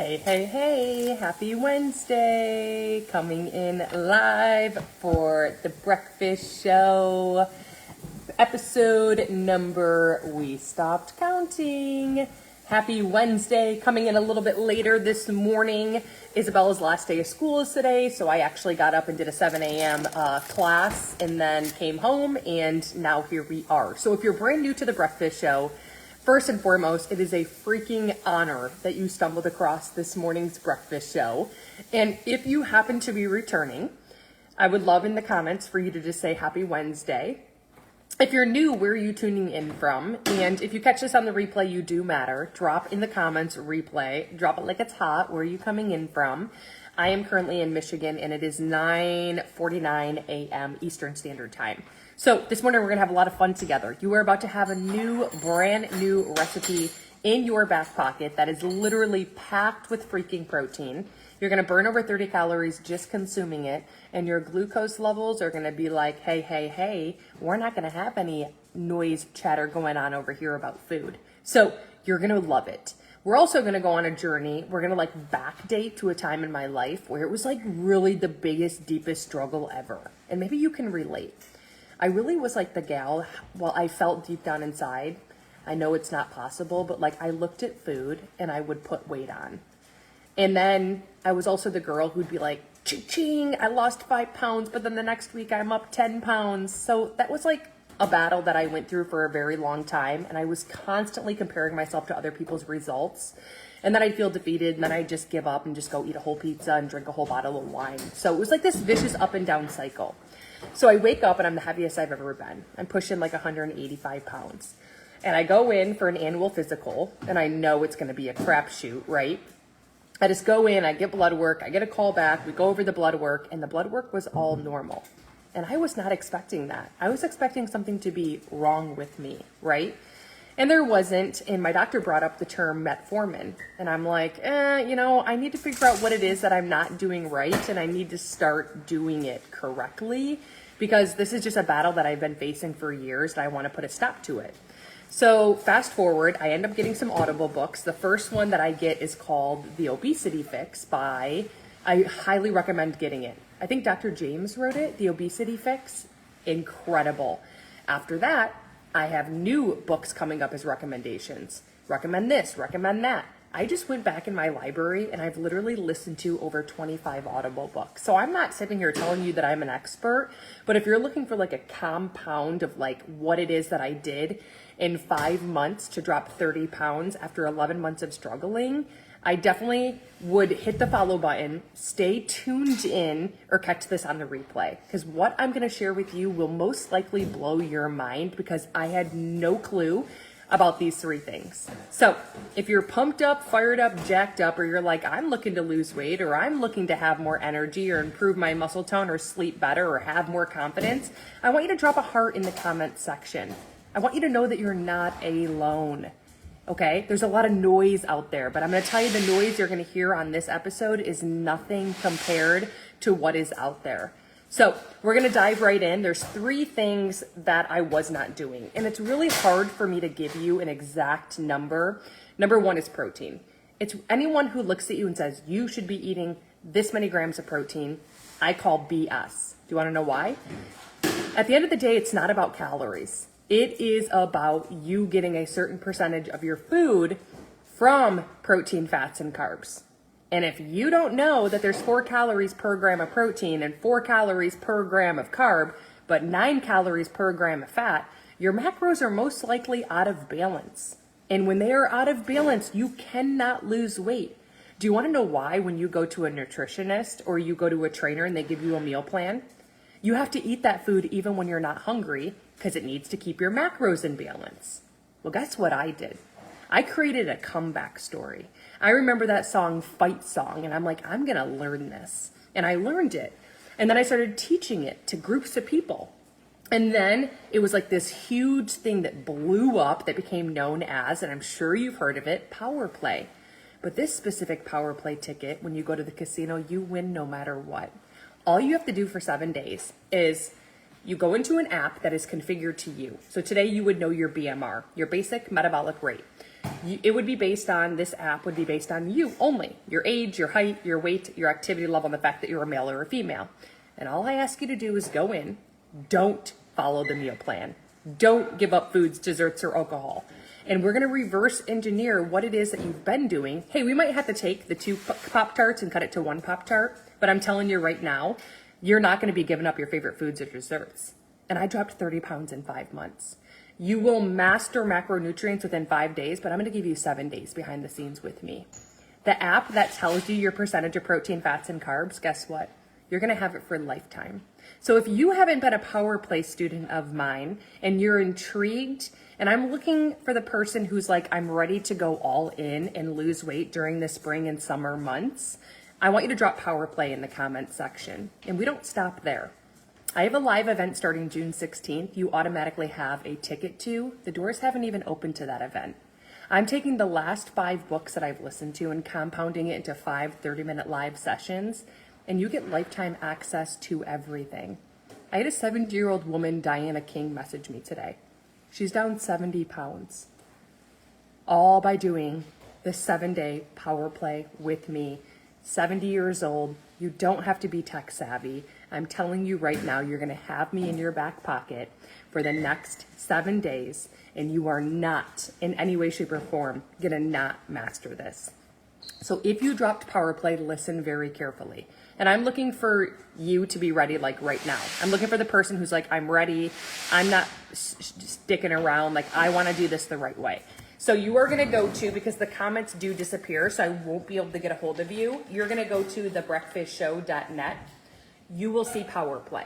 Hey, hey, hey, happy Wednesday. Coming in live for the breakfast show. Episode number, we stopped counting. Happy Wednesday. Coming in a little bit later this morning. Isabella's last day of school is today, so I actually got up and did a 7 a.m. Class and then came home, and now here we are. So if you're brand new to the breakfast show, first and foremost, it is a freaking honor that you stumbled across this morning's breakfast show. And if you happen to be returning, I would love in the comments for you to just say happy Wednesday. If you're new, where are you tuning in from? And if you catch this on the replay, you do matter. Drop in the comments replay. Drop it like it's hot. Where are you coming in from? I am currently in Michigan, and it is 9:49 a.m. Eastern Standard Time. So this morning, we're going to have a lot of fun together. You are about to have a brand new recipe in your back pocket that is literally packed with freaking protein. You're going to burn over 30 calories just consuming it, and your glucose levels are going to be like, hey, we're not going to have any noise chatter going on over here about food. So you're going to love it. We're also going to go on a journey. We're going to backdate to a time in my life where it was really the biggest, deepest struggle ever. And maybe you can relate. I really was like the gal, well, I felt deep down inside, I know it's not possible, but I looked at food and I would put weight on. And then I was also the girl who'd be like, ching, I lost 5 pounds, but then the next week I'm up 10 pounds. So that was a battle that I went through for a very long time. And I was constantly comparing myself to other people's results. And then I'd feel defeated, and then I'd just give up and just go eat a whole pizza and drink a whole bottle of wine. So it was this vicious up and down cycle. So I wake up and I'm the heaviest I've ever been. I'm pushing 185 pounds. And I go in for an annual physical, and I know it's going to be a crapshoot, right? I just go in, I get blood work, I get a call back, we go over the blood work, and the blood work was all normal. And I was not expecting that. I was expecting something to be wrong with me, right? And there wasn't, and my doctor brought up the term metformin. And I'm like, I need to figure out what it is that I'm not doing right, and I need to start doing it correctly, because this is just a battle that I've been facing for years, and I want to put a stop to it. So fast forward, I end up getting some Audible books. The first one that I get is called The Obesity Fix I highly recommend getting it. I think Dr. James wrote it, The Obesity Fix. Incredible. After that, I have new books coming up as recommendations. Recommend this, recommend that. I just went back in my library and I've literally listened to over 25 Audible books. So I'm not sitting here telling you that I'm an expert, but if you're looking for a compound of what it is that I did in 5 months to drop 30 pounds after 11 months of struggling, I definitely would hit the follow button, stay tuned in, or catch this on the replay. Because what I'm going to share with you will most likely blow your mind, because I had no clue about these 3 things. So if you're pumped up, fired up, jacked up, or you're like, I'm looking to lose weight, or I'm looking to have more energy, or improve my muscle tone, or sleep better, or have more confidence, I want you to drop a heart in the comments section. I want you to know that you're not alone. Okay? There's a lot of noise out there, but I'm going to tell you the noise you're going to hear on this episode is nothing compared to what is out there. So we're going to dive right in. There's 3 things that I was not doing, and it's really hard for me to give you an exact number. Number 1 is protein. It's anyone who looks at you and says, you should be eating this many grams of protein, I call BS. Do you want to know why? At the end of the day, it's not about calories. It is about you getting a certain percentage of your food from protein, fats, and carbs. And if you don't know that there's 4 calories per gram of protein and 4 calories per gram of carb, but 9 calories per gram of fat, your macros are most likely out of balance. And when they are out of balance, you cannot lose weight. Do you want to know why when you go to a nutritionist or you go to a trainer and they give you a meal plan? You have to eat that food even when you're not hungry, because it needs to keep your macros in balance. Well, guess what I did? I created a comeback story. I remember that song, Fight Song, and I'm like, I'm going to learn this. And I learned it. And then I started teaching it to groups of people. And then it was this huge thing that blew up that became known as, and I'm sure you've heard of it, Power Play. But this specific Power Play ticket, when you go to the casino, you win no matter what. All you have to do for 7 days is you go into an app that is configured to you. So today you would know your BMR, your basic metabolic rate. It would be based on, this app would be based on you only, your age, your height, your weight, your activity level, and the fact that you're a male or a female. And all I ask you to do is go in, don't follow the meal plan, don't give up foods, desserts, or alcohol. And we're going to reverse engineer what it is that you've been doing. Hey, we might have to take the 2 Pop-Tarts and cut it to 1 Pop-Tart, but I'm telling you right now, you're not going to be giving up your favorite foods or desserts. And I dropped 30 pounds in 5 months. You will master macronutrients within 5 days, but I'm going to give you 7 days behind the scenes with me. The app that tells you your percentage of protein, fats, and carbs, guess what? You're going to have it for a lifetime. So if you haven't been a Power Play student of mine and you're intrigued, and I'm looking for the person who's like, I'm ready to go all in and lose weight during the spring and summer months, I want you to drop Power Play in the comments section. And we don't stop there. I have a live event starting June 16th. You automatically have a ticket to. The doors haven't even opened to that event. I'm taking the last 5 books that I've listened to and compounding it into 5 30-minute live sessions, and you get lifetime access to everything. I had a 70-year-old woman, Diana King, message me today. She's down 70 pounds, all by doing the 7-day Power Play with me. 70 years old. You don't have to be tech savvy. I'm telling you right now, you're going to have me in your back pocket for the next 7 days, and you are not in any way, shape, or form going to not master this. So if you dropped Power Play, listen very carefully. And I'm looking for you to be ready like right now. I'm looking for the person who's like, I'm ready. I'm not sticking around. Like, I want to do this the right way. So you are going to go to, because the comments do disappear, so I won't be able to get a hold of you. You're going to go to thebreakfastshow.net. You will see Power Play.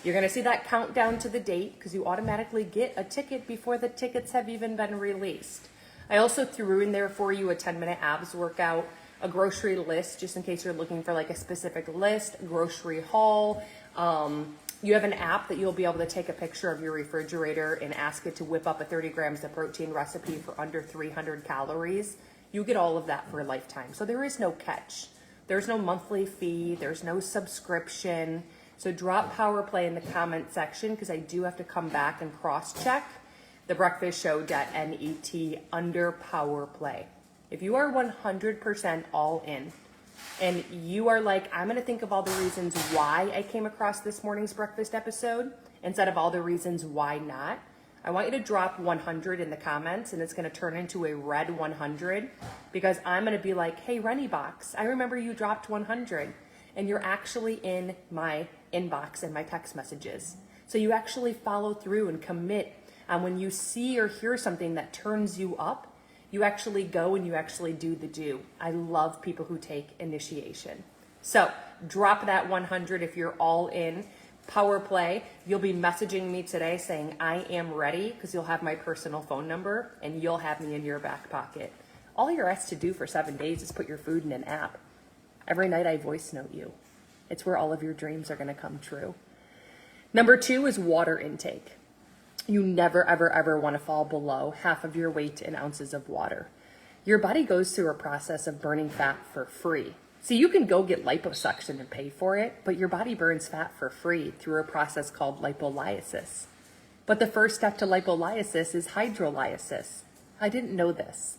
You're going to see that countdown to the date because you automatically get a ticket before the tickets have even been released. I also threw in there for you a 10-minute abs workout, a grocery list, just in case you're looking for like a specific list, grocery haul. You have an app that you'll be able to take a picture of your refrigerator and ask it to whip up a 30 grams of protein recipe for under 300 calories. You get all of that for a lifetime. So there is no catch. There's no monthly fee. There's no subscription. So drop Power Play in the comment section because I do have to come back and cross-check thebreakfastshow.net under Power Play. If you are 100% all in and you are like, I'm going to think of all the reasons why I came across this morning's breakfast episode instead of all the reasons why not, I want you to drop 100 in the comments, and it's going to turn into a red 100 because I'm going to be like, hey, Rennie Box, I remember you dropped 100, and you're actually in my inbox and my text messages. So you actually follow through and commit. When you see or hear something that turns you up, you actually go and you actually do the do. I love people who take initiation. So drop that 100 if you're all in. Power Play, you'll be messaging me today saying I am ready because you'll have my personal phone number and you'll have me in your back pocket. All you're asked to do for 7 days is put your food in an app. Every night I voice note you. It's where all of your dreams are going to come true. Number 2 is water intake. You never, ever, ever want to fall below half of your weight in ounces of water. Your body goes through a process of burning fat for free. See, you can go get liposuction and pay for it, but your body burns fat for free through a process called lipolysis. But the first step to lipolysis is hydrolysis. I didn't know this.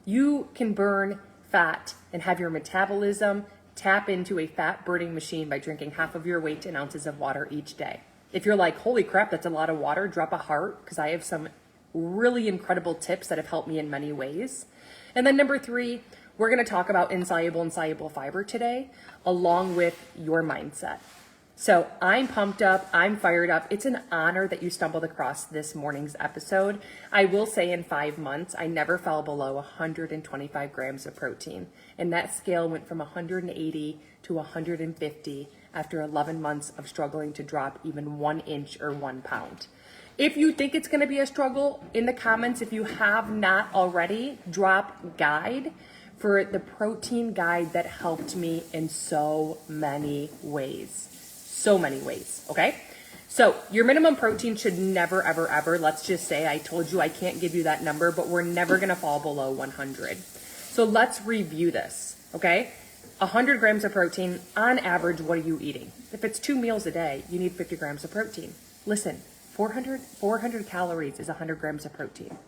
You can burn fat and have your metabolism tap into a fat burning machine by drinking half of your weight in ounces of water each day. If you're like, holy crap, that's a lot of water, drop a heart, because I have some really incredible tips that have helped me in many ways. And then number 3, we're going to talk about insoluble and soluble fiber today, along with your mindset. So I'm pumped up. I'm fired up. It's an honor that you stumbled across this morning's episode. I will say in 5 months, I never fell below 125 grams of protein. And that scale went from 180 to 150 after 11 months of struggling to drop even 1 inch or 1 pound. If you think it's going to be a struggle, in the comments, if you have not already, drop guide for the protein guide that helped me in so many ways. So many ways, okay? So your minimum protein should never, ever, ever, let's just say I told you I can't give you that number, but we're never going to fall below 100. So let's review this, okay? 100 grams of protein, on average, what are you eating? If it's 2 meals a day, you need 50 grams of protein. Listen, 400 calories is 100 grams of protein.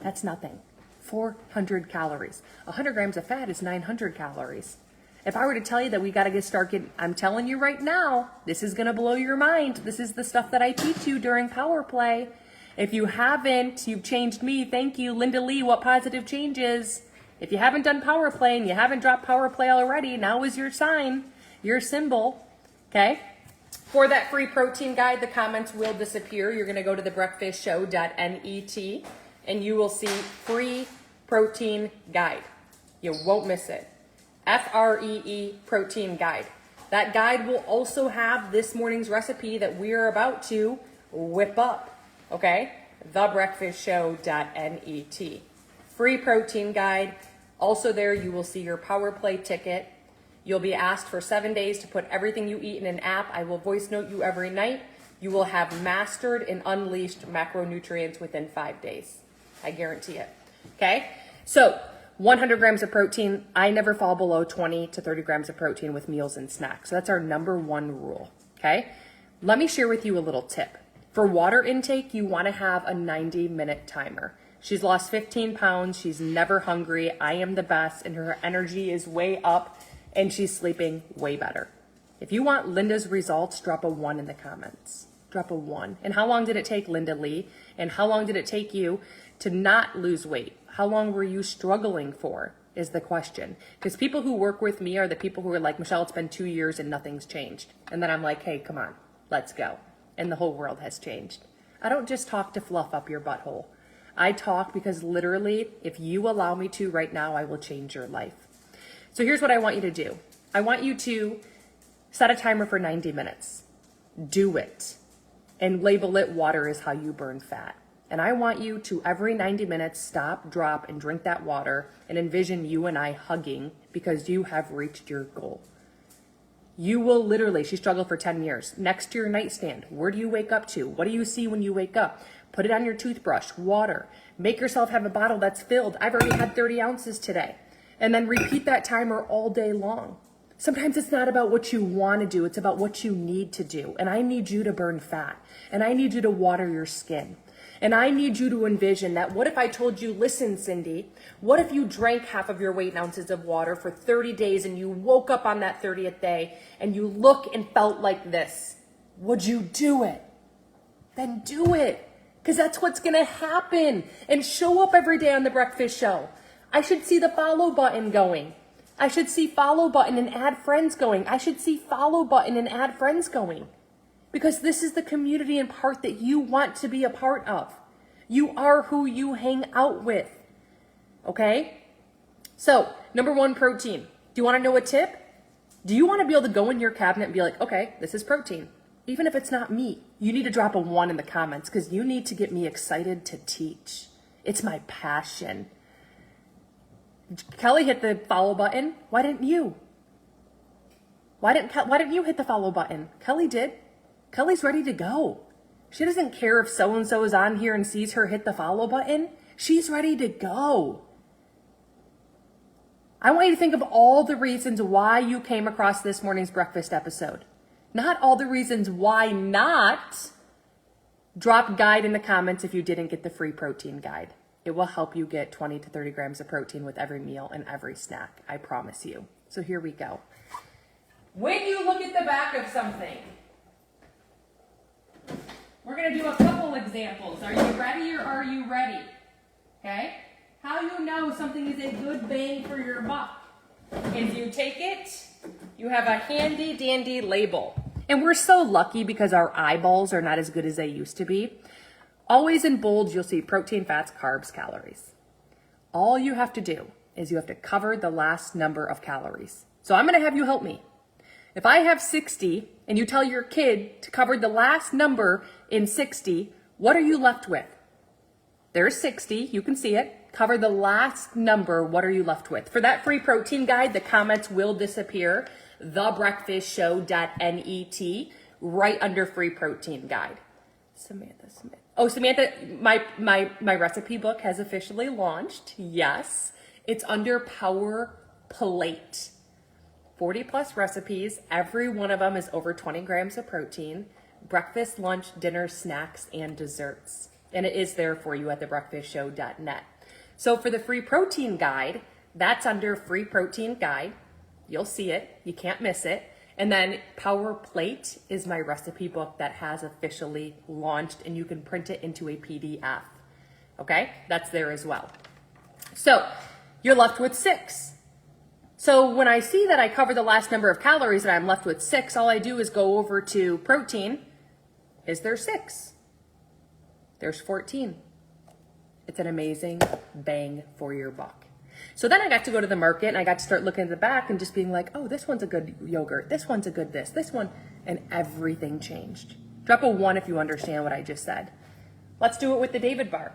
That's nothing. 400 calories. 100 grams of fat is 900 calories. If I were to tell you that we got to start getting, I'm telling you right now, this is going to blow your mind. This is the stuff that I teach you during Power Play. If you haven't, you've changed me. Thank you, Linda Lee, What Positive Changes. If you haven't done Power Play and you haven't dropped Power Play already, now is your sign, your symbol, okay? For that free protein guide, the comments will disappear. You're going to go to thebreakfastshow.net and you will see free protein guide. You won't miss it. FREE protein guide. That guide will also have this morning's recipe that we're about to whip up, okay? Thebreakfastshow.net. Free protein guide. Also there you will see your Power Play ticket. You'll be asked for 7 days to put everything you eat in an app. I will voice note you every night. You will have mastered and unleashed macronutrients within 5 days. I guarantee it. Okay? So 100 grams of protein. I never fall below 20 to 30 grams of protein with meals and snacks. So that's our number one rule. Okay? Let me share with you a little tip. For water intake, you want to have a 90-minute timer. She's lost 15 pounds. She's never hungry. I am the best, and her energy is way up, and she's sleeping way better. If you want Linda's results, drop a 1 in the comments. Drop a 1. And how long did it take, Linda Lee? And how long did it take you to not lose weight? How long were you struggling for is the question. Because people who work with me are the people who are like, Michelle, it's been 2 years and nothing's changed. And then I'm like, hey, come on, let's go. And the whole world has changed. I don't just talk to fluff up your butthole. I talk because literally, if you allow me to right now, I will change your life. So here's what I want you to do. I want you to set a timer for 90 minutes. Do it. And label it, water is how you burn fat. And I want you to, every 90 minutes, stop, drop, and drink that water and envision you and I hugging because you have reached your goal. You will literally, she struggled for 10 years. Next to your nightstand, where do you wake up to? What do you see when you wake up? Put it on your toothbrush, water. Make yourself have a bottle that's filled. I've already had 30 ounces today. And then repeat that timer all day long. Sometimes it's not about what you want to do. It's about what you need to do. And I need you to burn fat. And I need you to water your skin. And I need you to envision that. What if I told you, listen, Cindy, what if you drank half of your weight in ounces of water for 30 days and you woke up on that 30th day and you look and felt like this? Would you do it? Then do it. Because that's what's going to happen. And show up every day on The Breakfast Show. I should see the follow button going. I should see follow button and add friends going. I should see follow button and add friends going. Because this is the community and part that you want to be a part of. You are who you hang out with. Okay? So, number 1, protein. Do you want to know a tip? Do you want to be able to go in your cabinet and be like, okay, this is protein. Even if it's not meat, you need to drop a 1 in the comments because you need to get me excited to teach. It's my passion. Kelly hit the follow button. Why didn't you? Why didn't you hit the follow button? Kelly did. Kelly's ready to go. She doesn't care if so-and-so is on here and sees her hit the follow button. She's ready to go. I want you to think of all the reasons why you came across this morning's breakfast episode. Not all the reasons why not. Drop guide in the comments if you didn't get the free protein guide. It will help you get 20 to 30 grams of protein with every meal and every snack. I promise you. So here we go. When you look at the back of something, we're going to do a couple examples. Are you ready or are you ready? Okay? How you know something is a good bang for your buck? If you take it, you have a handy dandy label. And we're so lucky because our eyeballs are not as good as they used to be. Always in bold, you'll see protein, fats, carbs, calories. All you have to do is you have to cover the last number of calories. So I'm going to have you help me. If I have 60 and you tell your kid to cover the last number in 60, what are you left with? There's 60. You can see it. Cover the last number. What are you left with? For that free protein guide, the comments will disappear. Thebreakfastshow.net, right under free protein guide. Samantha Smith. Oh, Samantha, my recipe book has officially launched. Yes. It's under Power Plate. 40 plus recipes. Every one of them is over 20 grams of protein. Breakfast, lunch, dinner, snacks, and desserts. And it is there for you at thebreakfastshow.net. So for the free protein guide, that's under free protein guide. You'll see it, you can't miss it. And then Power Plate is my recipe book that has officially launched, and you can print it into a PDF. Okay, that's there as well. So you're left with 6. So when I see that I cover the last number of calories and I'm left with 6, all I do is go over to protein. Is there 6? There's 14. It's an amazing bang for your buck. So then I got to go to the market and I got to start looking at the back and just being like, oh, this one's a good yogurt. This one's a good this one. And everything changed. Drop a 1 if you understand what I just said. Let's do it with the David bar.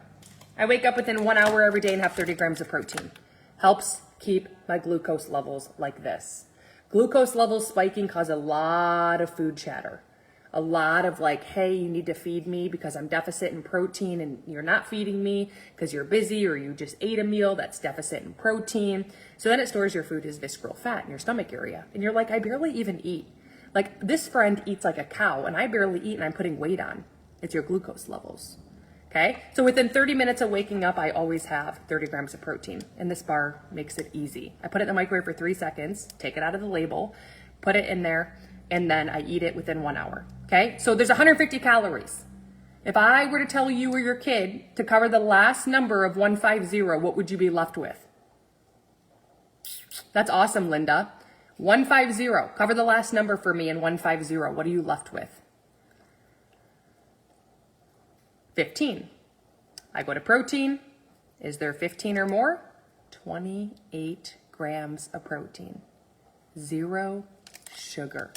I wake up within 1 hour every day and have 30 grams of protein. Helps keep my glucose levels like this. Glucose levels spiking cause a lot of food chatter. A lot of like, hey, you need to feed me because I'm deficit in protein and you're not feeding me because you're busy or you just ate a meal that's deficit in protein. So then it stores your food as visceral fat in your stomach area. And you're like, I barely even eat. Like this friend eats like a cow and I barely eat and I'm putting weight on. It's your glucose levels. Okay, so within 30 minutes of waking up, I always have 30 grams of protein, and this bar makes it easy. I put it in the microwave for 3 seconds, take it out of the label, put it in there, and then I eat it within 1 hour. Okay, so there's 150 calories. If I were to tell you or your kid to cover the last number of 150, what would you be left with? That's awesome, Linda. 150, cover the last number for me in 150. What are you left with? 15. I go to protein. Is there 15 or more? 28 grams of protein. 0 sugar.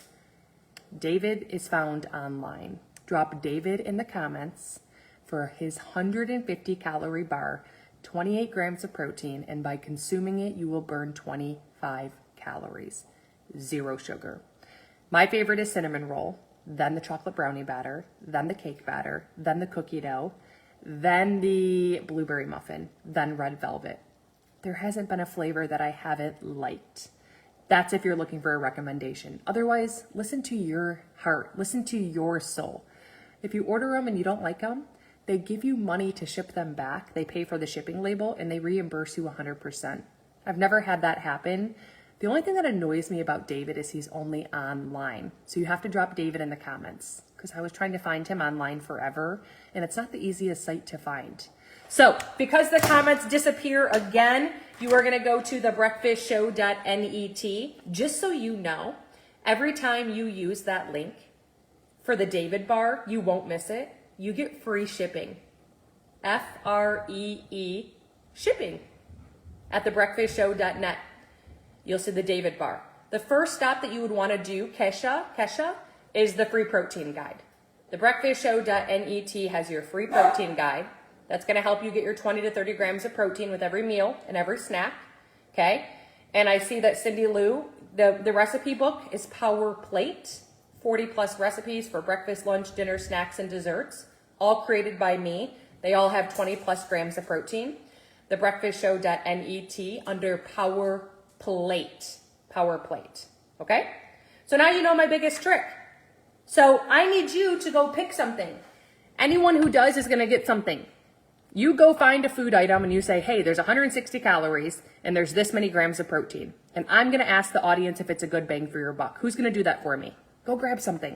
David is found online. Drop David in the comments for his 150 calorie bar, 28 grams of protein, and by consuming it, you will burn 25 calories. 0 sugar. My favorite is cinnamon roll, then the chocolate brownie batter, then the cake batter, then the cookie dough, then the blueberry muffin, then red velvet. There hasn't been a flavor that I haven't liked. That's if you're looking for a recommendation. Otherwise, listen to your heart, listen to your soul. If you order them and you don't like them, they give you money to ship them back. They pay for the shipping label and they reimburse you 100%. I've never had that happen. The only thing that annoys me about David is he's only online. So you have to drop David in the comments because I was trying to find him online forever and it's not the easiest site to find. So because the comments disappear again, you are going to go to thebreakfastshow.net. Just so you know, every time you use that link for the David bar, you won't miss it. You get free shipping. FREE shipping at thebreakfastshow.net. You'll see the David bar. The first stop that you would want to do, Kesha, is the free protein guide. Thebreakfastshow.net has your free protein guide. That's going to help you get your 20 to 30 grams of protein with every meal and every snack. Okay? And I see that Cindy Lou, the recipe book is Power Plate, 40 plus recipes for breakfast, lunch, dinner, snacks, and desserts, all created by me. They all have 20 plus grams of protein. Thebreakfastshow.net under Power Plate. Okay? So now you know my biggest trick. So I need you to go pick something. Anyone who does is going to get something. You go find a food item and you say, hey, there's 160 calories and there's this many grams of protein. And I'm going to ask the audience if it's a good bang for your buck. Who's going to do that for me? Go grab something.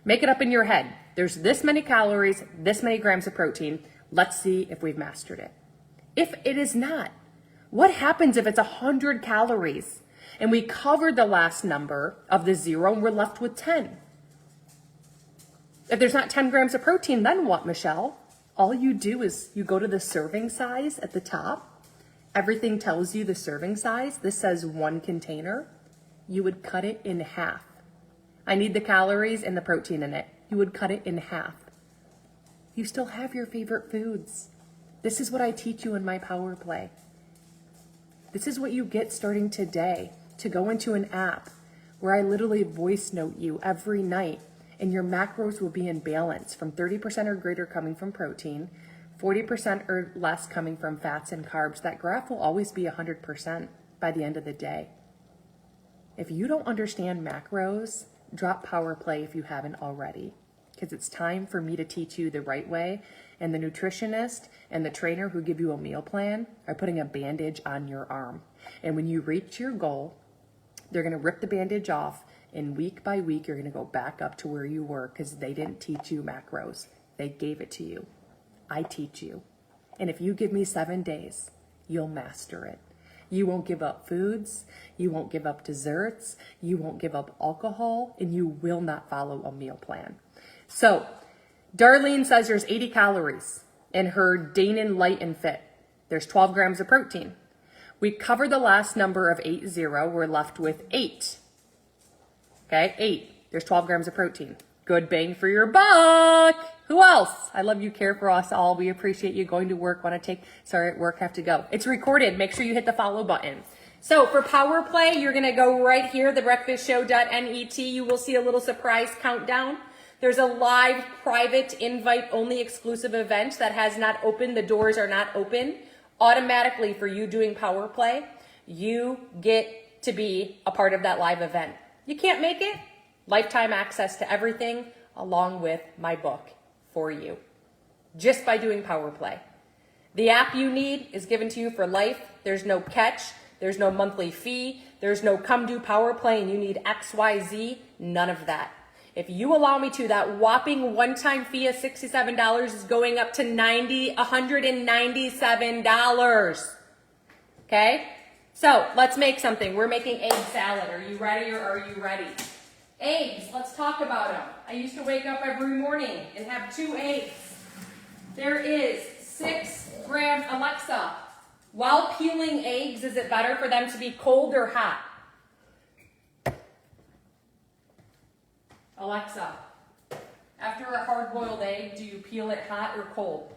Make it up in your head. There's this many calories, this many grams of protein. Let's see if we've mastered it. If it is not, what happens if it's 100 calories and we covered the last number of the 0 and we're left with 10? If there's not 10 grams of protein, then what, Michelle? All you do is you go to the serving size at the top. Everything tells you the serving size. This says 1 container. You would cut it in half. I need the calories and the protein in it. You would cut it in half. You still have your favorite foods. This is what I teach you in my Power Play. This is what you get starting today, to go into an app where I literally voice note you every night, and your macros will be in balance from 30% or greater coming from protein, 40% or less coming from fats and carbs. That graph will always be 100% by the end of the day. If you don't understand macros, drop Power Play if you haven't already, because it's time for me to teach you the right way And the nutritionist and the trainer who give you a meal plan are putting a bandage on your arm. And when you reach your goal, they're going to rip the bandage off, and week by week, you're going to go back up to where you were because they didn't teach you macros. They gave it to you. I teach you. And if you give me 7 days, you'll master it. You won't give up foods. You won't give up desserts. You won't give up alcohol, and you will not follow a meal plan. So Darlene says there's 80 calories in her Danon Light and Fit. There's 12 grams of protein. We covered the last number of 80. We're left with 8. Okay, 8. There's 12 grams of protein. Good bang for your buck. Who else? I love you, care for us all. We appreciate you going to work. Want to take, sorry, at work, have to go. It's recorded. Make sure you hit the follow button. So for Power Play, you're going to go right here, thebreakfastshow.net. You will see a little surprise countdown. There's a live, private, invite-only exclusive event that has not opened. The doors are not open. Automatically, for you doing Power Play, you get to be a part of that live event. You can't make it? Lifetime access to everything, along with my book for you, just by doing Power Play. The app you need is given to you for life. There's no catch. There's no monthly fee. There's no come do Power Play and you need XYZ. None of that. If you allow me to, that whopping one-time fee of $67 is going up to $197. Okay? So let's make something. We're making egg salad. Are you ready or are you ready? Eggs, let's talk about them. I used to wake up every morning and have 2 eggs. There is 6 grams. Alexa, while peeling eggs, is it better for them to be cold or hot? Alexa, after a hard-boiled egg, do you peel it hot or cold?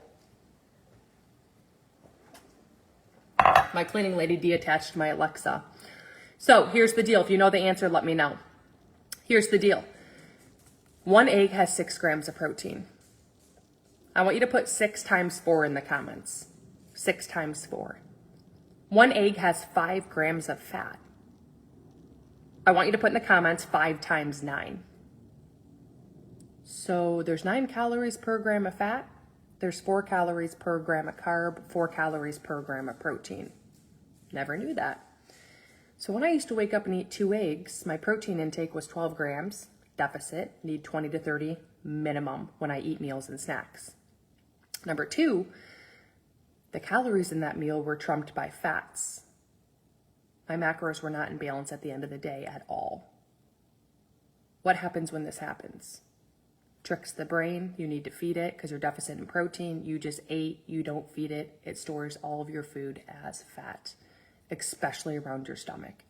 My cleaning lady detached my Alexa. So here's the deal. If you know the answer, let me know. Here's the deal. 1 egg has 6 grams of protein. I want you to put 6 times 4 in the comments. 6 times 4. 1 egg has 5 grams of fat. I want you to put in the comments 5 times 9. So there's 9 calories per gram of fat. There's 4 calories per gram of carb, 4 calories per gram of protein. Never knew that. So when I used to wake up and eat 2 eggs, my protein intake was 12 grams, deficit, need 20 to 30 minimum when I eat meals and snacks. Number 2, the calories in that meal were trumped by fats. My macros were not in balance at the end of the day at all. What happens when this happens? Tricks the brain. You need to feed it because you're deficit in protein. You just ate, you don't feed it. It stores all of your food as fat, especially around your stomach.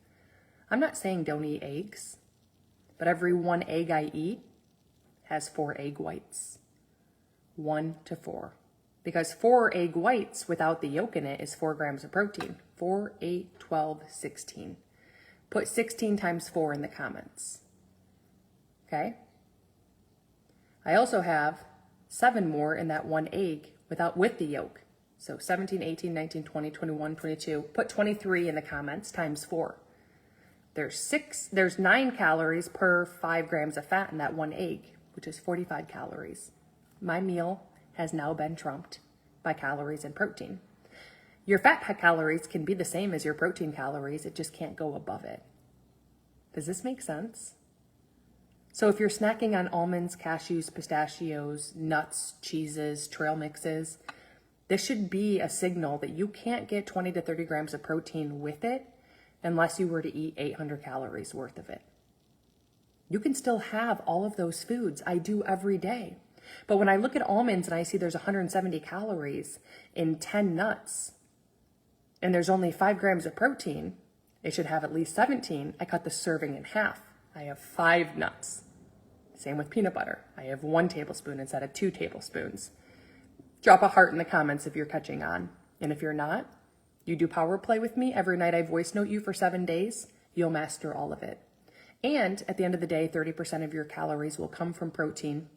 I'm not saying don't eat eggs, but every 1 egg I eat has 4 egg whites. 1 to 4. Because 4 egg whites without the yolk in it is 4 grams of protein. 4, 8, 12, 16. Put 16 times 4 in the comments. Okay? I also have 7 more in that 1 egg with the yolk. So 17, 18, 19, 20, 21, 22. Put 23 in the comments times 4. There's 9 calories per 5 grams of fat in that 1 egg, which is 45 calories. My meal has now been trumped by calories and protein. Your fat calories can be the same as your protein calories. It just can't go above it. Does this make sense? So if you're snacking on almonds, cashews, pistachios, nuts, cheeses, trail mixes, this should be a signal that you can't get 20 to 30 grams of protein with it unless you were to eat 800 calories worth of it. You can still have all of those foods. I do every day. But when I look at almonds and I see there's 170 calories in 10 nuts and there's only 5 grams of protein, it should have at least 17. I cut the serving in half. I have 5 nuts. Same with peanut butter. I have 1 tablespoon instead of 2 tablespoons. Drop a heart in the comments if you're catching on. And if you're not, you do Power Play with me. Every night I voice note you for 7 days. You'll master all of it. And at the end of the day, 30% of your calories will come from protein.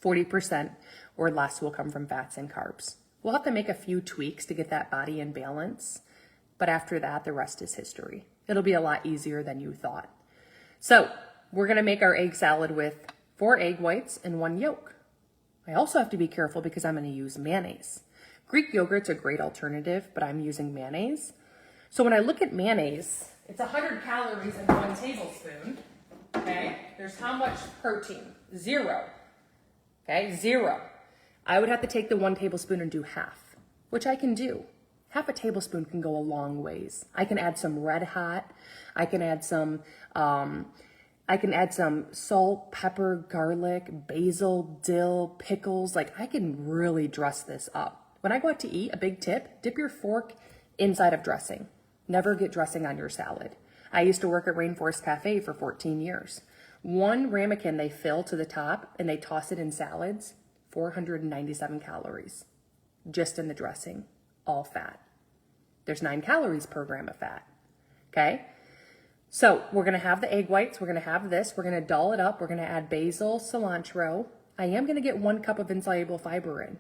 40% or less will come from fats and carbs. We'll have to make a few tweaks to get that body in balance. But after that, the rest is history. It'll be a lot easier than you thought. So we're going to make our egg salad with 4 egg whites and 1 yolk. I also have to be careful because I'm going to use mayonnaise. Greek yogurt's a great alternative, but I'm using mayonnaise. So when I look at mayonnaise, it's 100 calories in 1 tablespoon. Okay, there's how much protein? 0. Okay, 0. I would have to take the 1 tablespoon and do half, which I can do. Half a tablespoon can go a long ways. I can add some Red Hot. I can add some salt, pepper, garlic, basil, dill, pickles. Like, I can really dress this up. When I go out to eat, a big tip, dip your fork inside of dressing. Never get dressing on your salad. I used to work at Rainforest Cafe for 14 years. 1 ramekin they fill to the top and they toss it in salads, 497 calories, just in the dressing, all fat. There's 9 calories per gram of fat, okay? So we're gonna have the egg whites, we're gonna have this, we're gonna dull it up, we're gonna add basil, cilantro. I am gonna get 1 cup of insoluble fiber in.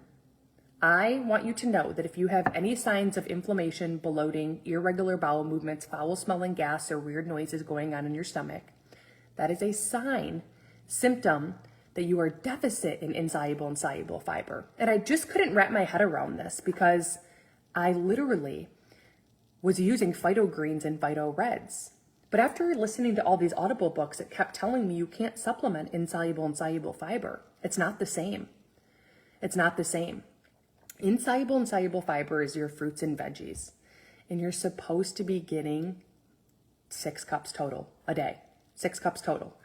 I want you to know that if you have any signs of inflammation, bloating, irregular bowel movements, foul smelling gas, or weird noises going on in your stomach, that is a symptom that you are deficit in insoluble and soluble fiber. And I just couldn't wrap my head around this because I literally was using Phyto Greens and Phyto Reds. But after listening to all these Audible books, it kept telling me you can't supplement insoluble and soluble fiber. It's not the same. It's not the same. Insoluble and soluble fiber is your fruits and veggies. And you're supposed to be getting 6 cups total a day. 6 cups total.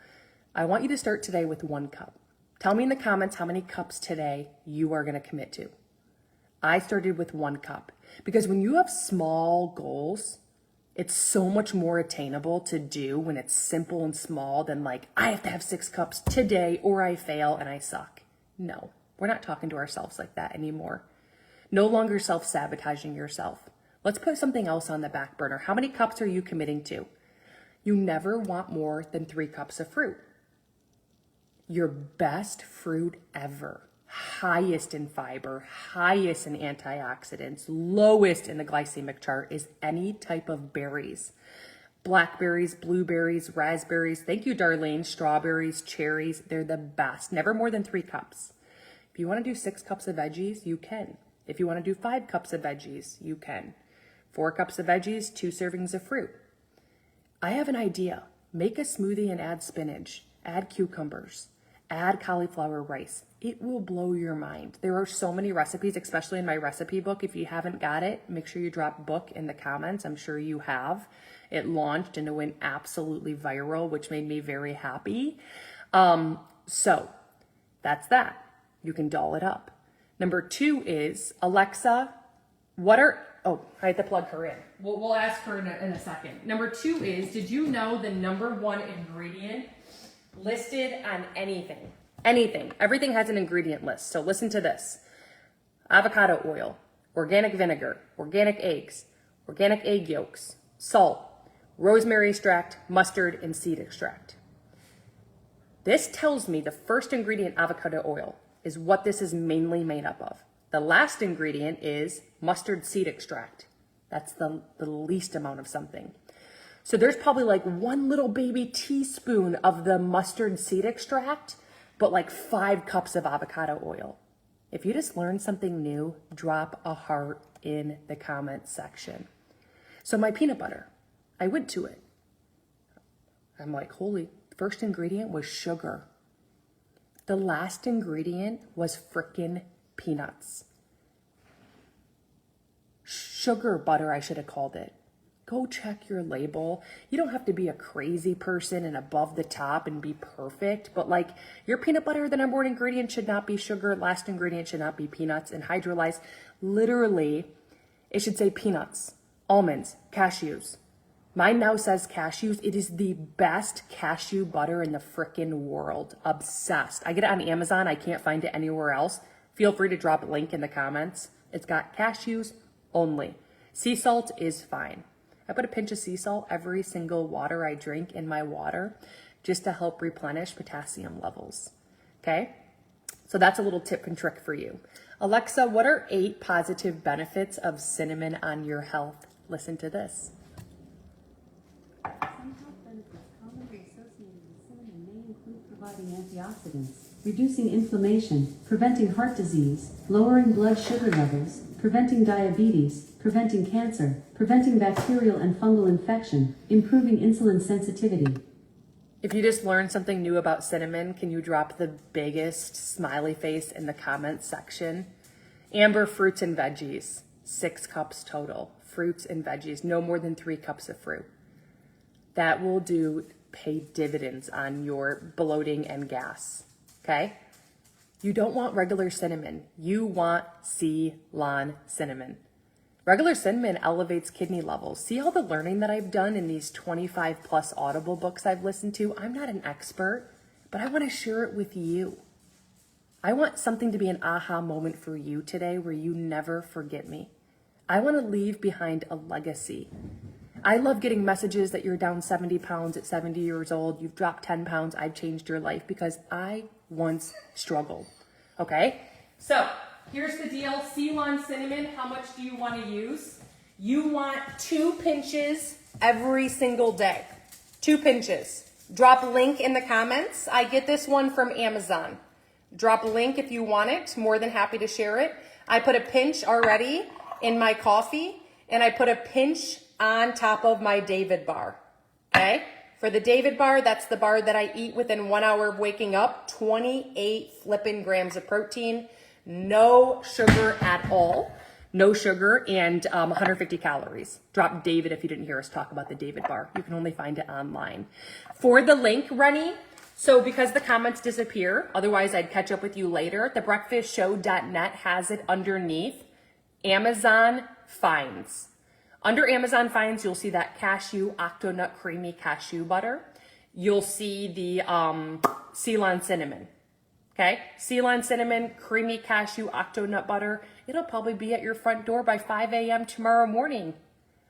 I want you to start today with 1 cup. Tell me in the comments how many cups today you are going to commit to. I started with 1 cup because when you have small goals, it's so much more attainable to do when it's simple and small than like, I have to have 6 cups today or I fail and I suck. No, we're not talking to ourselves like that anymore. No longer self-sabotaging yourself. Let's put something else on the back burner. How many cups are you committing to? You never want more than 3 cups of fruit. Your best fruit ever. Highest in fiber, highest in antioxidants, lowest in the glycemic chart is any type of berries. Blackberries, blueberries, raspberries, thank you, Darlene, strawberries, cherries, they're the best. Never more than 3 cups. If you want to do 6 cups of veggies, you can. If you want to do 5 cups of veggies, you can. 4 cups of veggies, 2 servings of fruit. I have an idea. Make a smoothie and add spinach, add cucumbers, add cauliflower rice. It will blow your mind. There are so many recipes, especially in my recipe book. If you haven't got it, make sure you drop book in the comments. I'm sure you have. It launched and it went absolutely viral, which made me very happy. So that's that. You can doll it up. Number 2 is, Alexa, oh, I had to plug her in. We'll ask her in a second. Number 2 is, did you know the number 1 ingredient listed on anything? Anything. Everything has an ingredient list. So listen to this. Avocado oil, organic vinegar, organic eggs, organic egg yolks, salt, rosemary extract, mustard, and seed extract. This tells me the first ingredient, avocado oil, is what this is mainly made up of. The last ingredient is mustard seed extract. That's the least amount of something. So there's probably like 1 little baby teaspoon of the mustard seed extract, but like 5 cups of avocado oil. If you just learned something new, drop a heart in the comment section. So my peanut butter, I went to it. I'm like, holy, first ingredient was sugar. The last ingredient was frickin' peanuts. Sugar butter, I should have called it. Go check your label. You don't have to be a crazy person and above the top and be perfect, but like your peanut butter, the number 1 ingredient should not be sugar. Last ingredient should not be peanuts and hydrolyzed. Literally, it should say peanuts, almonds, cashews. Mine now says cashews. It is the best cashew butter in the frickin' world. Obsessed. I get it on Amazon. I can't find it anywhere else. Feel free to drop a link in the comments. It's got cashews only. Sea salt is fine. I put a pinch of sea salt every single water I drink in my water just to help replenish potassium levels. Okay? So that's a little tip and trick for you. Alexa, what are 8 positive benefits of cinnamon on your health? Listen to this. Some health benefits commonly associated with cinnamon may include providing antioxidants, reducing inflammation, preventing heart disease, lowering blood sugar levels, preventing diabetes, preventing cancer, preventing bacterial and fungal infection, improving insulin sensitivity. If you just learned something new about cinnamon, can you drop the biggest smiley face in the comments section? Amber fruits and veggies, 6 cups total. Fruits and veggies, no more than 3 cups of fruit. That will pay dividends on your bloating and gas, okay? You don't want regular cinnamon. You want Ceylon cinnamon. Regular cinnamon elevates kidney levels. See all the learning that I've done in these 25 plus Audible books I've listened to? I'm not an expert, but I want to share it with you. I want something to be an aha moment for you today where you never forget me. I want to leave behind a legacy. I love getting messages that you're down 70 pounds at 70 years old. You've dropped 10 pounds. I've changed your life because I once struggled. Okay? So here's the deal. Ceylon cinnamon, how much do you want to use? You want 2 pinches every single day. 2 pinches. Drop a link in the comments. I get this one from Amazon. Drop a link if you want it. More than happy to share it. I put a pinch already in my coffee, and I put a pinch on top of my David bar, okay? For the David bar, that's the bar that I eat within 1 hour of waking up, 28 flipping grams of protein, no sugar at all, no sugar, and 150 calories. Drop David if you didn't hear us talk about the David bar. You can only find it online. For the link, Rennie, so because the comments disappear, otherwise I'd catch up with you later, thebreakfastshow.net has it underneath Amazon Finds. Under Amazon Finds, you'll see that cashew Octonut creamy cashew butter. You'll see the Ceylon cinnamon. Okay, Ceylon cinnamon, creamy cashew Octonut butter. It'll probably be at your front door by 5 a.m. tomorrow morning.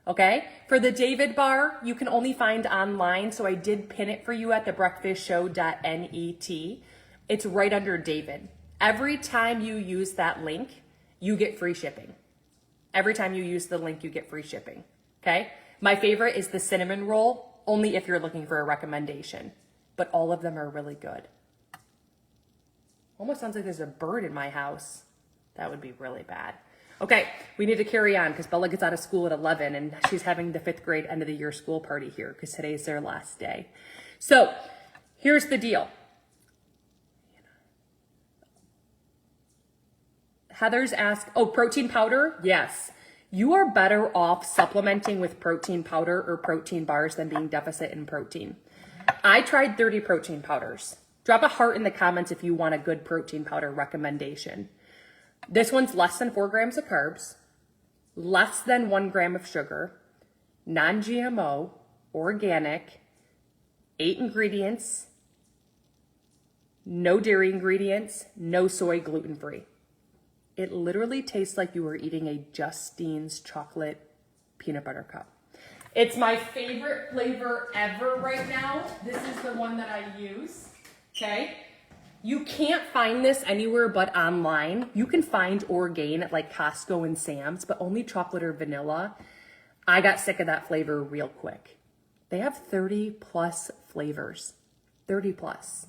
Okay, for the David bar, you can only find online, so I did pin it for you at thebreakfastshow.net. It's right under David. Every time you use that link, you get free shipping. Every time you use the link, you get free shipping, okay? My favorite is the cinnamon roll, only if you're looking for a recommendation, but all of them are really good. Almost sounds like there's a bird in my house. That would be really bad. Okay, we need to carry on because Bella gets out of school at 11 and she's having the 5th grade end of the year school party here because today's their last day. So here's the deal. Heather's asked, oh, protein powder? Yes. You are better off supplementing with protein powder or protein bars than being deficit in protein. I tried 30 protein powders. Drop a heart in the comments if you want a good protein powder recommendation. This one's less than 4 grams of carbs, less than 1 gram of sugar, non-GMO, organic, 8 ingredients, no dairy ingredients, no soy, gluten-free. It literally tastes like you were eating a Justine's chocolate peanut butter cup. It's my favorite flavor ever right now. This is the one that I use, okay? You can't find this anywhere but online. You can find Orgain at like Costco and Sam's, but only chocolate or vanilla. I got sick of that flavor real quick. They have 30 plus flavors, 30 plus.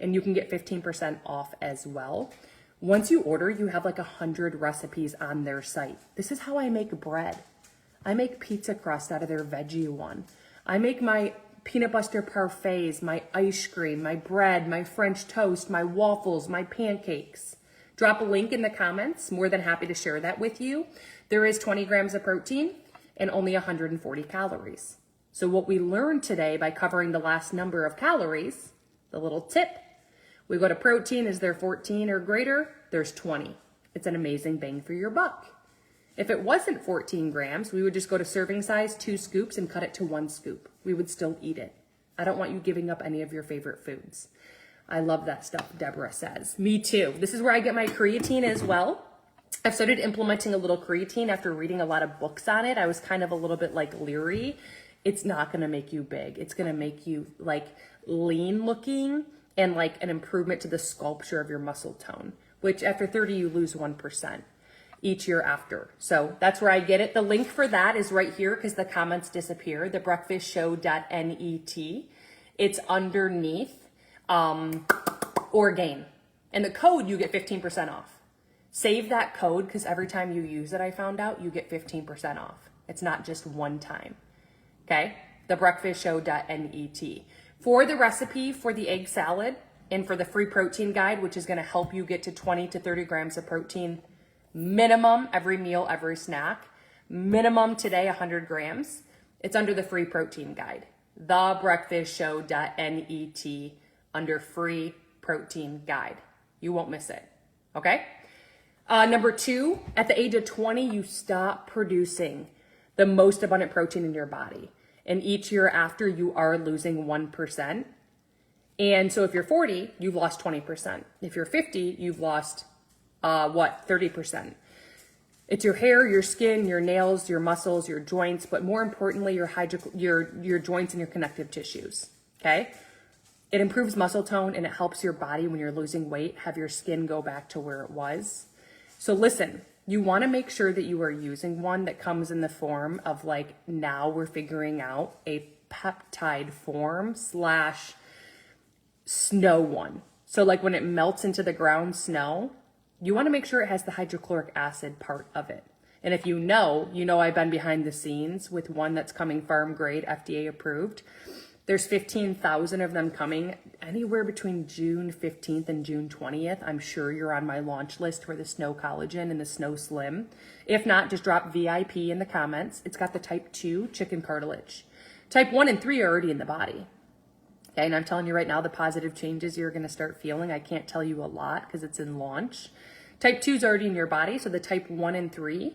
And you can get 15% off as well. Once you order, you have like 100 recipes on their site. This is how I make bread. I make pizza crust out of their veggie one. I make my peanut butter parfaits, my ice cream, my bread, my French toast, my waffles, my pancakes. Drop a link in the comments. More than happy to share that with you. There is 20 grams of protein and only 140 calories. So what we learned today by covering the last number of calories, the little tip, we go to protein, is there 14 or greater? There's 20. It's an amazing bang for your buck. If it wasn't 14 grams, we would just go to serving size, 2 scoops, and cut it to 1 scoop. We would still eat it. I don't want you giving up any of your favorite foods. I love that stuff, Deborah says. Me too. This is where I get my creatine as well. I've started implementing a little creatine after reading a lot of books on it. I was kind of a little bit like leery. It's not going to make you big. It's going to make you like lean looking and like an improvement to the sculpture of your muscle tone, which after 30, you lose 1% each year after. So that's where I get it. The link for that is right here because the comments disappear, thebreakfastshow.net. It's underneath Orgain. And the code, you get 15% off. Save that code because every time you use it, I found out, you get 15% off. It's not just one time. Okay? Thebreakfastshow.net. For the recipe for the egg salad and for the free protein guide, which is going to help you get to 20 to 30 grams of protein minimum every meal, every snack, minimum today 100 grams. It's under the free protein guide. Thebreakfastshow.net under free protein guide. You won't miss it. Okay? Number 2, at the age of 20, you stop producing the most abundant protein in your body. And each year after, you are losing 1%. And so if you're 40, you've lost 20%. If you're 50, you've lost, 30%. It's your hair, your skin, your nails, your muscles, your joints, but more importantly, your joints and your connective tissues, okay? It improves muscle tone and it helps your body when you're losing weight, have your skin go back to where it was. So listen, you wanna make sure that you are using one that comes in the form of like, now we're figuring out a peptide form / snow one. So like when it melts into the ground snow, you want to make sure it has the hydrochloric acid part of it. And if you know I've been behind the scenes with one that's coming farm grade, FDA approved. There's 15,000 of them coming anywhere between June 15th and June 20th. I'm sure you're on my launch list for the Snow Collagen and the Snow Slim. If not, just drop VIP in the comments. It's got the type 2 chicken cartilage. Type 1 and 3 are already in the body. Okay, and I'm telling you right now, the positive changes you're going to start feeling, I can't tell you a lot because it's in launch. Type 2 is already in your body, so the type 1 and 3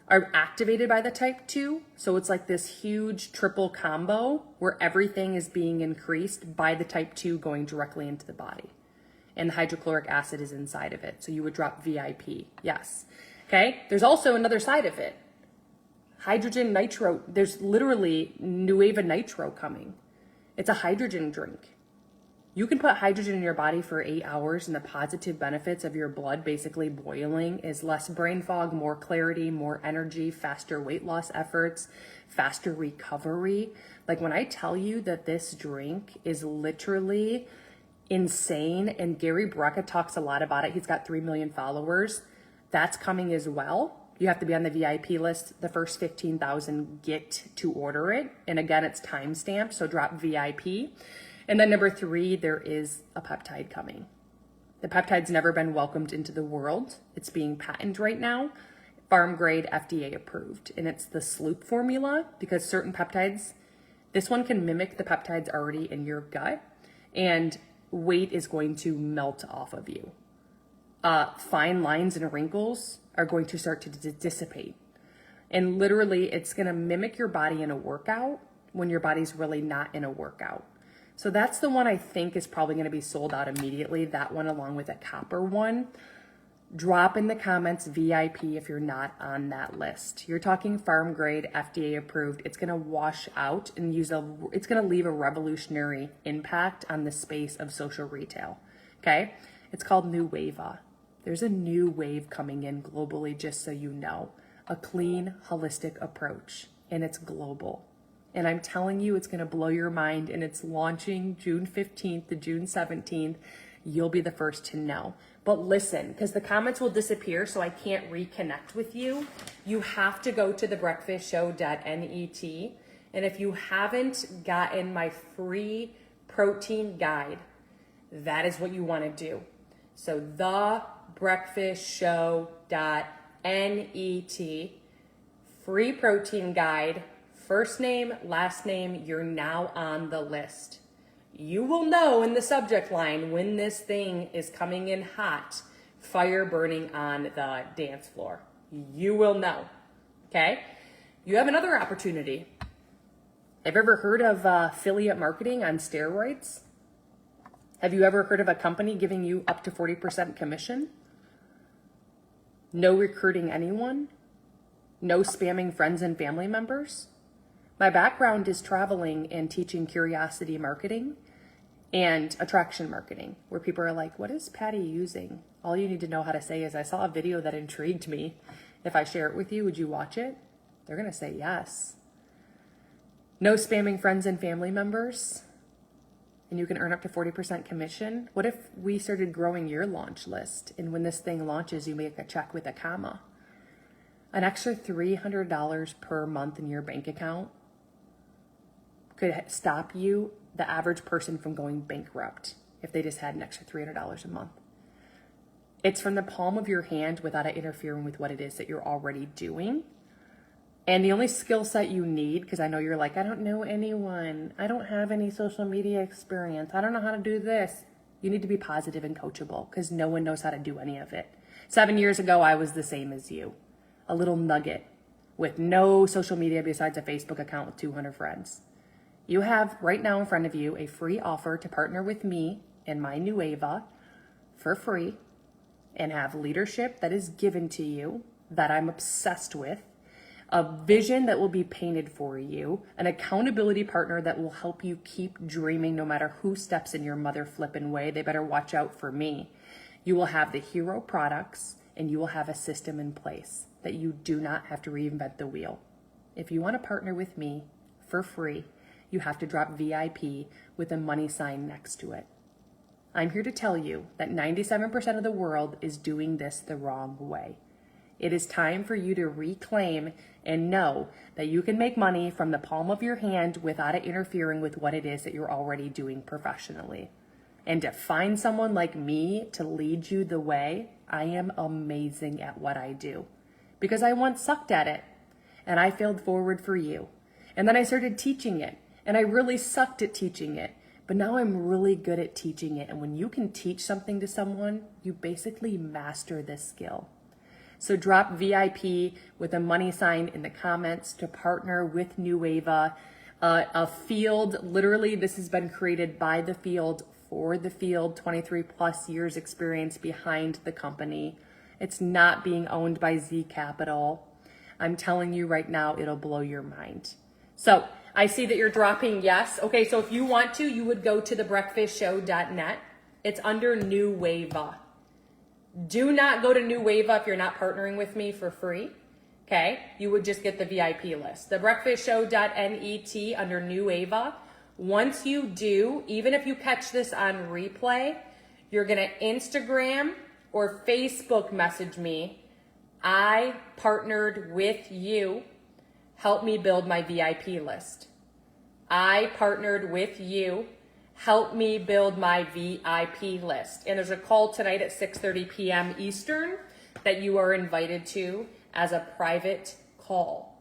are activated by the type 2. So it's like this huge triple combo where everything is being increased by the type 2 going directly into the body. And the hydrochloric acid is inside of it. So you would drop VIP, yes. Okay, there's also another side of it. Hydrogen nitro, there's literally Nueva Nitro coming. It's a hydrogen drink. You can put hydrogen in your body for 8 hours and the positive benefits of your blood basically boiling is less brain fog, more clarity, more energy, faster weight loss efforts, faster recovery. Like when I tell you that this drink is literally insane, and Gary Brecka talks a lot about it. He's got 3 million followers. That's coming as well. You have to be on the VIP list. The first 15,000 get to order it. And again, it's time stamped, so drop VIP. And then number 3, there is a peptide coming. The peptide's never been welcomed into the world. It's being patented right now, farm grade, FDA approved. And it's the Sloop formula because certain peptides, this one can mimic the peptides already in your gut and weight is going to melt off of you. Fine lines and wrinkles are going to start to dissipate. And literally it's gonna mimic your body in a workout when your body's really not in a workout. So that's the one I think is probably going to be sold out immediately. That one along with a copper one. Drop in the comments VIP if you're not on that list. You're talking farm grade, FDA approved. It's going to wash out and it's going to leave a revolutionary impact on the space of social retail. Okay? It's called New Wava. There's a new wave coming in globally, just so you know. A clean, holistic approach, and it's global. And I'm telling you, it's going to blow your mind, and it's launching June 15th to June 17th. You'll be the first to know. But listen, because the comments will disappear, so I can't reconnect with you. You have to go to thebreakfastshow.net. And if you haven't gotten my free protein guide, that is what you want to do. So thebreakfastshow.net, free protein guide. First name, last name, you're now on the list. You will know in the subject line when this thing is coming in hot, fire burning on the dance floor. You will know, okay? You have another opportunity. Have you ever heard of affiliate marketing on steroids? Have you ever heard of a company giving you up to 40% commission? No recruiting anyone? No spamming friends and family members? My background is traveling and teaching curiosity marketing and attraction marketing, where people are like, what is Patty using? All you need to know how to say is, I saw a video that intrigued me. If I share it with you, would you watch it? They're going to say yes. No spamming friends and family members. and you can earn up to 40% commission. What if we started growing your launch list, and when this thing launches, you make a check with a comma? An extra $300 per month in your bank account could stop you, the average person, from going bankrupt if they just had an extra $300 a month. It's from the palm of your hand without it interfering with what it is that you're already doing. And the only skill set you need, because I know you're like, I don't know anyone. I don't have any social media experience. I don't know how to do this. You need to be positive and coachable, because no one knows how to do any of it. 7 years ago, I was the same as you. A little nugget with no social media besides a Facebook account with 200 friends. You have right now in front of you a free offer to partner with me and my Nueva for free and have leadership that is given to you that I'm obsessed with, a vision that will be painted for you, an accountability partner that will help you keep dreaming no matter who steps in your mother flippin' way. They better watch out for me. You will have the hero products, and you will have a system in place that you do not have to reinvent the wheel. If you want to partner with me for free, you have to drop VIP with a money sign next to it. I'm here to tell you that 97% of the world is doing this the wrong way. It is time for you to reclaim and know that you can make money from the palm of your hand without it interfering with what it is that you're already doing professionally. And to find someone like me to lead you the way, I am amazing at what I do. Because I once sucked at it, and I failed forward for you. And then I started teaching it, and I really sucked at teaching it. But now I'm really good at teaching it. And when you can teach something to someone, you basically master this skill. So drop VIP with a money sign in the comments to partner with Nueva, a field. Literally, this has been created by the field for the field, 23 plus years experience behind the company. It's not being owned by Z Capital. I'm telling you right now, it'll blow your mind. So I see that you're dropping yes. Okay, so if you want to, you would go to thebreakfastshow.net. It's under Nueva. Do not go to Nueva if you're not partnering with me for free. Okay, you would just get the VIP list. Thebreakfastshow.net under Nueva. Once you do, even if you catch this on replay, you're gonna Instagram or Facebook message me. I partnered with you. Help me build my VIP list. I partnered with you. Help me build my VIP list. And there's a call tonight at 6:30 p.m. Eastern that you are invited to as a private call.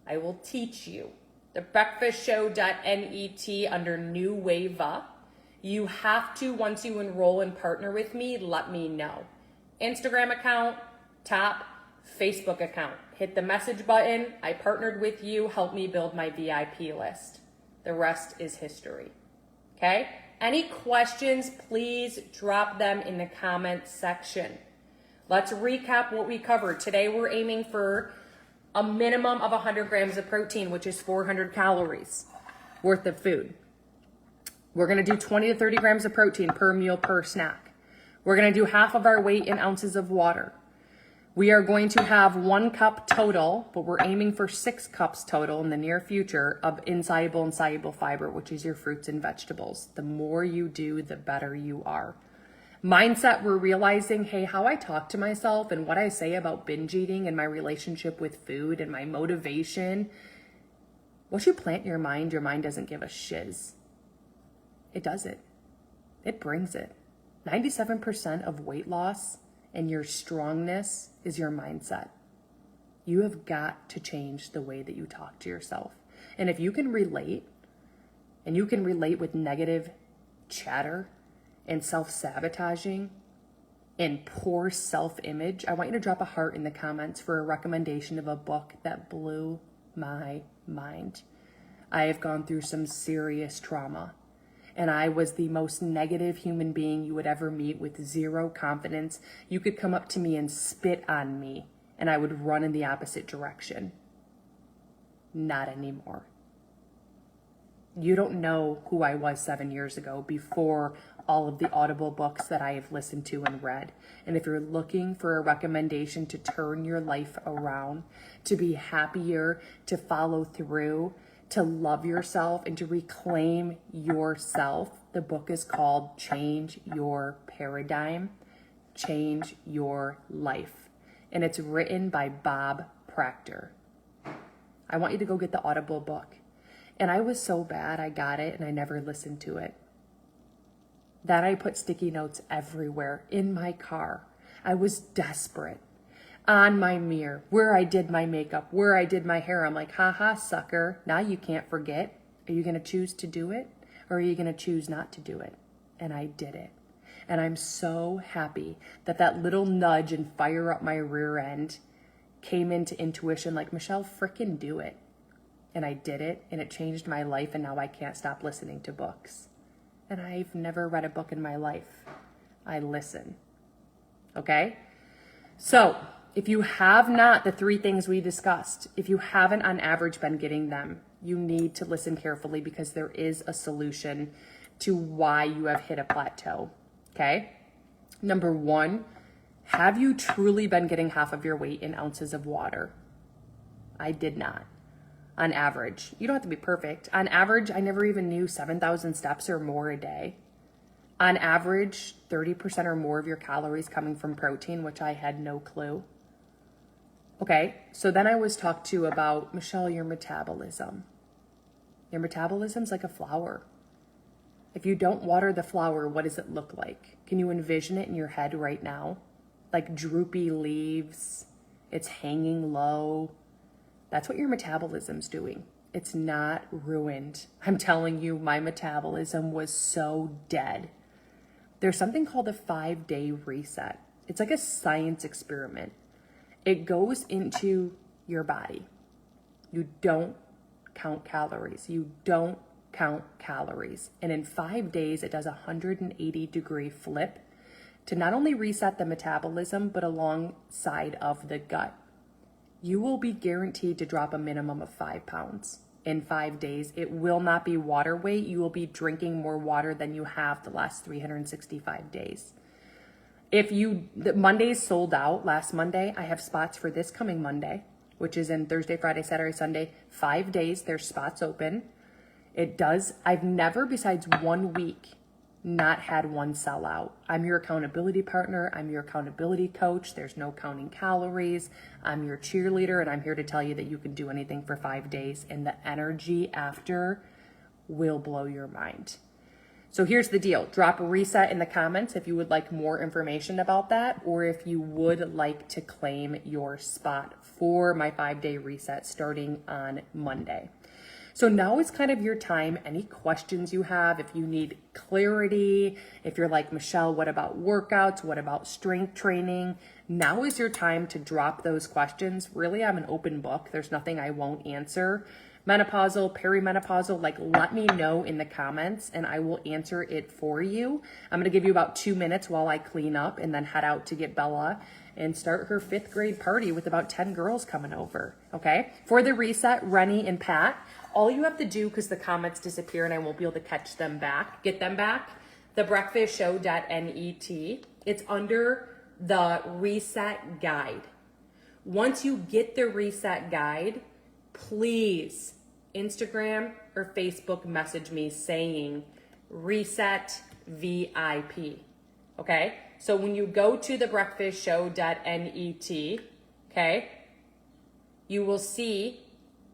I will teach you. Thebreakfastshow.net under Nueva. You have to, once you enroll and partner with me, let me know. Instagram account, top, Facebook account. Hit the message button. I partnered with you. Help me build my VIP list. The rest is history. Okay? Any questions, please drop them in the comments section. Let's recap what we covered. Today we're aiming for a minimum of 100 grams of protein, which is 400 calories worth of food. We're going to do 20 to 30 grams of protein per meal per snack. We're going to do half of our weight in ounces of water. We are going to have 1 cup total, but we're aiming for 6 cups total in the near future of insoluble and soluble fiber, which is your fruits and vegetables. The more you do, the better you are. Mindset, we're realizing, hey, how I talk to myself and what I say about binge eating and my relationship with food and my motivation. Once you plant your mind doesn't give a shiz. It does it. It brings it. 97% of weight loss and your strongness is your mindset. You have got to change the way that you talk to yourself. And if you can relate, and you can relate with negative chatter and self-sabotaging and poor self-image, I want you to drop a heart in the comments for a recommendation of a book that blew my mind. I have gone through some serious trauma. And I was the most negative human being you would ever meet, with zero confidence. You could come up to me and spit on me, and I would run in the opposite direction. Not anymore. You don't know who I was 7 years ago before all of the Audible books that I have listened to and read. And if you're looking for a recommendation to turn your life around, to be happier, to follow through, to love yourself and to reclaim yourself. The book is called Change Your Paradigm, Change Your Life. And it's written by Bob Proctor. I want you to go get the Audible book. And I was so bad, I got it and I never listened to it. That I put sticky notes everywhere in my car. I was desperate. On my mirror, where I did my makeup, where I did my hair. I'm like, haha, sucker. Now you can't forget. Are you going to choose to do it? Or are you going to choose not to do it? And I did it. And I'm so happy that that little nudge and fire up my rear end came into intuition like, Michelle, frickin' do it. And I did it, and it changed my life, and now I can't stop listening to books. And I've never read a book in my life. I listen. Okay? So, if you have not, the 3 things we discussed, if you haven't on average been getting them, you need to listen carefully because there is a solution to why you have hit a plateau. Okay? Number 1, have you truly been getting half of your weight in ounces of water? I did not. On average. You don't have to be perfect. On average, I never even knew 7,000 steps or more a day. On average, 30% or more of your calories coming from protein, which I had no clue. Okay, so then I was talked to about, Michelle, your metabolism. Your metabolism's like a flower. If you don't water the flower, what does it look like? Can you envision it in your head right now? Like droopy leaves, it's hanging low. That's what your metabolism's doing. It's not ruined. I'm telling you, my metabolism was so dead. There's something called a 5-day reset. It's like a science experiment. It goes into your body. You don't count calories. You don't count calories. And in 5 days, it does a 180-degree flip to not only reset the metabolism, but alongside of the gut. You will be guaranteed to drop a minimum of 5 pounds in 5 days. It will not be water weight. You will be drinking more water than you have the last 365 days. The Monday's sold out last Monday. I have spots for this coming Monday, which is in Thursday, Friday, Saturday, Sunday. 5 days, there's spots open. I've never, besides 1 week, not had one sell out. I'm your accountability partner. I'm your accountability coach. There's no counting calories. I'm your cheerleader, and I'm here to tell you that you can do anything for 5 days, and the energy after will blow your mind. So here's the deal. Drop a reset in the comments if you would like more information about that, or if you would like to claim your spot for my 5-day reset starting on Monday. So now is kind of your time. Any questions you have, if you need clarity, if you're like, Michelle, what about workouts? What about strength training? Now is your time to drop those questions. Really, I'm an open book. There's nothing I won't answer. Menopausal, perimenopausal, let me know in the comments and I will answer it for you. I'm going to give you about 2 minutes while I clean up and then head out to get Bella and start her 5th grade party with about 10 girls coming over. Okay. For the reset, Rennie and Pat, all you have to do, because the comments disappear and I won't be able to get them back, thebreakfastshow.net. It's under the reset guide. Once you get the reset guide, please Instagram or Facebook message me saying reset VIP. Okay. So when you go to thebreakfastshow.net, okay, you will see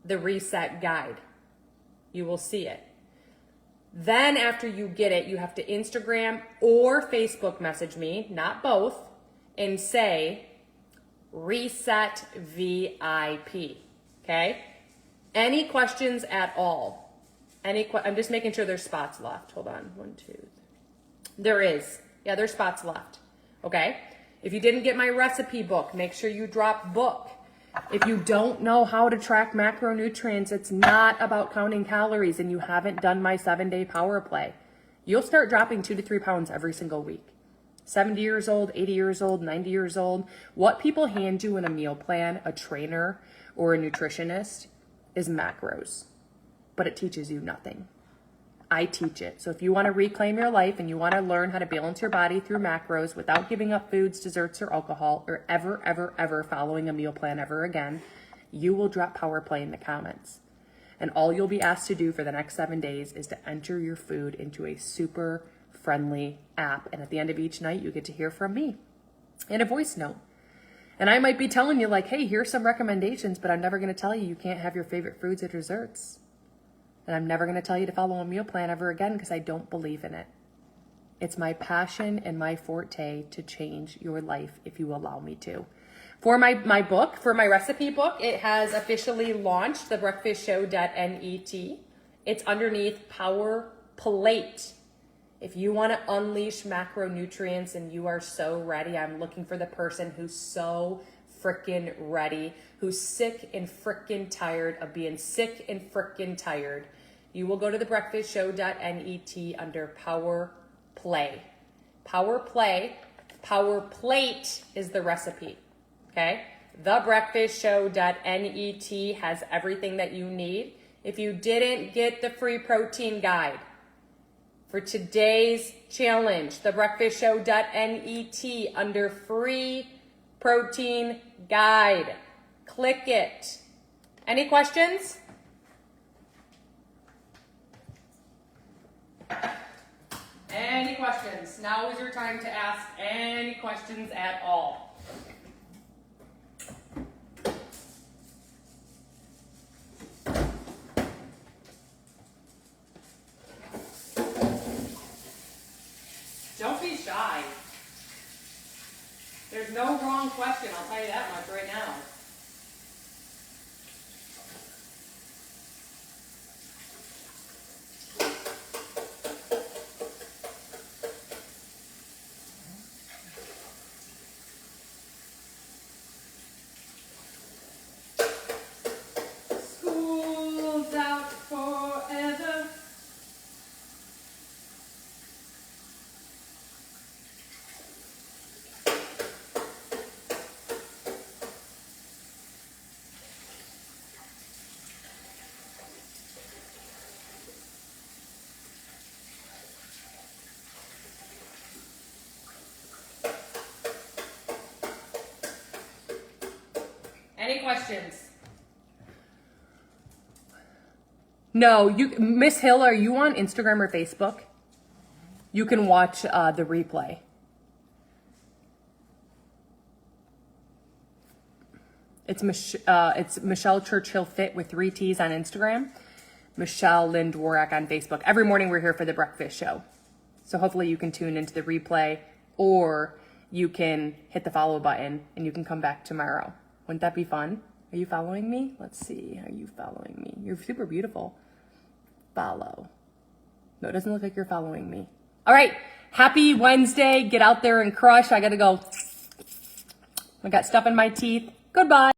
the reset guide. You will see it. Then after you get it, you have to Instagram or Facebook message me, not both, and say reset VIP. Okay? Any questions at all? I'm just making sure there's spots left. Hold on. 1, 2, 3. There is. Yeah, there's spots left. Okay? If you didn't get my recipe book, make sure you drop book. If you don't know how to track macronutrients, it's not about counting calories, and you haven't done my 7-day power play, you'll start dropping 2 to 3 pounds every single week. 70 years old, 80 years old, 90 years old. What people hand you in a meal plan, a trainer or a nutritionist, is macros, but it teaches you nothing. I teach it. So if you want to reclaim your life and you want to learn how to balance your body through macros without giving up foods, desserts, or alcohol, or ever following a meal plan ever again, you will drop power play in the comments. And all you'll be asked to do for the next 7 days is to enter your food into a super friendly app. And at the end of each night, you get to hear from me in a voice note. And I might be telling you like, hey, here's some recommendations, but I'm never going to tell you can't have your favorite foods or desserts. And I'm never going to tell you to follow a meal plan ever again because I don't believe in it. It's my passion and my forte to change your life if you allow me to. For my book, for my recipe book, it has officially launched, thebreakfastshow.net. It's underneath Power Plate. If you want to unleash macronutrients and you are so ready, I'm looking for the person who's so frickin' ready, who's sick and frickin' tired of being sick and frickin' tired. You will go to thebreakfastshow.net under Power Play. Power Play, Power Plate is the recipe. Okay? Thebreakfastshow.net has everything that you need. If you didn't get the free protein guide for today's challenge, thebreakfastshow.net under free protein guide. Click it. Any questions? Any questions? Now is your time to ask any questions at all. Don't be shy. There's no wrong question, I'll tell you that much right now. School's out forever. Any questions? No, Miss Hill, are you on Instagram or Facebook? You can watch the replay. It's Michelle Churchill Fit with 3 T's on Instagram. Michelle Lynn Dworak on Facebook. Every morning we're here for the breakfast show. So hopefully you can tune into the replay, or you can hit the follow button and you can come back tomorrow. Wouldn't that be fun? Are you following me? Let's see. Are you following me? You're super beautiful. Follow. No, it doesn't look like you're following me. All right. Happy Wednesday. Get out there and crush. I got to go. I got stuff in my teeth. Goodbye.